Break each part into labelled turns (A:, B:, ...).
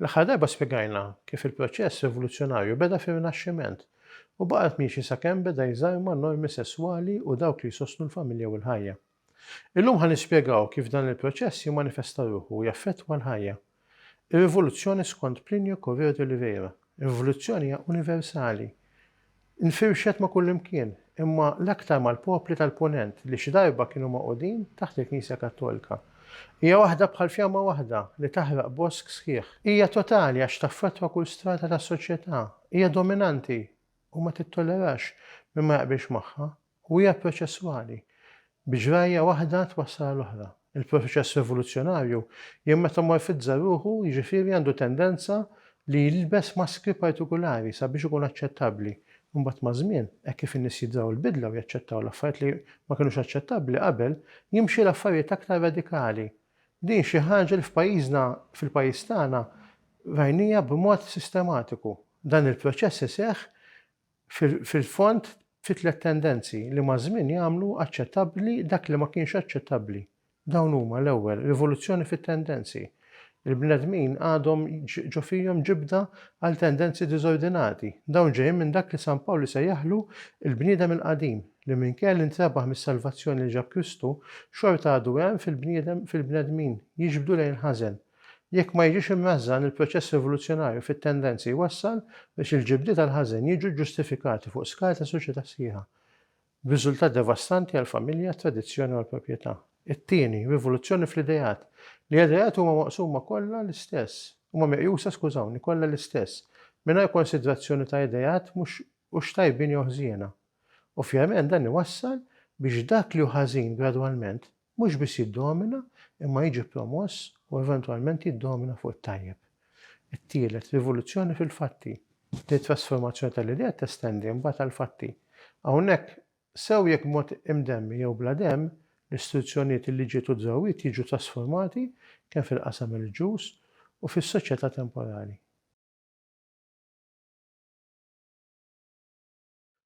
A: L-aħħar darba spjegajna kif il-proċess rivoluzzjonarju beda fir-Rinaxximent u baqgħet miexi sakemm beda jżarma normi sesswali u dawk li jsostnu l-familja u l-ħajja. Illum ħanispjegaw kif dan il-proċess jimmanifesta ruħu u jaffettwa l-ħajja. Ir-rivoluzzjoni skont Plinio Corrêa de Oliveira. Ir-rivoluzzjoni hija universali. Infirxet ma' kullimkien, imma l-aktar mal-popli tal-Punent li xi darba kienu maqudin taħt il-Knisja Kattolika. Hija waħda bħal fjamma waħda li taħraq bosk sħiħ. Hija totali għax taffettwa kull strata tas-soċjetà. Hija dominanti u ma tittollerax minn ma jaqbilx magħha u hija proċessuali. Biġrajja waħda twassal l-oħra. Il-proċess rivoluzzjonarju jimmetamorfizza ruħu jiġifieri għandu tendenza li jilbes maskri partikulari sabiex ikun aċċettabbli. Mbagħad ma' żmien hekk kif in-nies jidraw il-bidla u jaċċettaw l-affarijiet li ma kinux aċċettabbli qabel, jimxi l-affarijiet aktar radikali. Din xi ħaġa li fil-pajjiż tagħna rajnija b'mod sistematiku. Dan il-proċess iseħħ fil-fond fi tliet tendenzi li ma' żmien jagħmlu aċċettabbli dak li ma kienx aċċettabbli. Dawn huma l-ewwel rivoluzzjoni fit-tendenzi. Il-bnedmin għadhom ġo fihom ġibda għal tendenzi diżordinati. Dawn ġejjin minn dak li San Pawlu sejjaħlu il-bniedem il-qadim li minkejja li ntrabaħ mis-salvazzjoni li ġab Kristu xorta għadu hemm fil-bnedmin jiġbdu lejn ħażen. Jekk ma jiġix immeżżan il-proċess rivoluzzjonarju fit-tendenzi jwassal biex il-ġibdi tal-ħażen jiġu ġustifikati fuq skala ta' soċjetà sħiħa. B'riżultat devastanti għall-familja, tradizzjoni u għall-proprjetà. It-tieni, rivoluzzjoni fl-idejat. L-idejat huma maqsuma kollha l-istess, huma meqjusa skużawni kollha l-istess, mingħajr konsidrazzjoni ta' idejat mhux tajbin jew ħżiena. Ovvjament dan iwassal biex dak li hu ħażin gradwalment mhux biss jiddomina imma jiġi promoss u eventwalment jiddomina fuq it-tajjeb. It-tielet, rivoluzzjoni fil-fatti. Li trasformazzjoni tal-idejat testendi mbagħad għall-fatti. Hawnhekk sew jekk b'mod imdemmi jew bla demm l-istituzzjonijiet il-liġijiet u d-żawwiet jiġu trasformati kemm fil-qasam reliġjuż u fis-soċjetà temporali.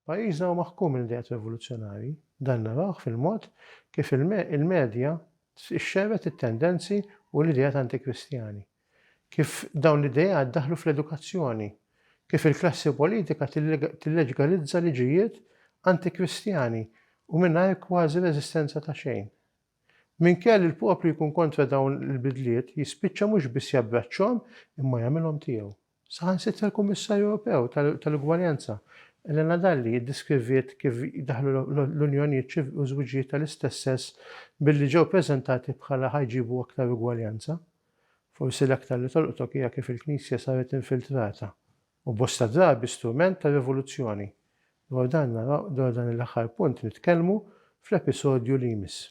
A: Pajjiżna huwa maħkum minn idejat rivoluzzjonarji, dan narawh fil-mod kif il-medja xxerret it-tendenzi u l-idejat antikristjani. Kif dawn l-idejat daħlu fl-edukazzjoni, kif il-klassi politika tillegalizza liġijiet antikristjani u mingħajr kważi reżistenza ta' xejn. Minkejja li l-poplu jkun kontra dawn il-bidliet jispiċċa mhux biss jabbraċċhom imma jagħmilhom tiegħu. Saħansitra l-Kummissarju Ewropew tal-Ugwaljanza Elena Dalli jiddeskriviet kif daħlu l-unjonijiet u żwiġijiet tal-istess sess billi ġew preżentati bħala ħajġibu aktar ugwaljanza. Forsi l-aktar li tolqtok hija kif il-Knisja saret infiltrata u bosta drabi strument ta' rivoluzzjoni. Dwar dan l-aħħar punt nitkellmu fl-episodju li jmiss.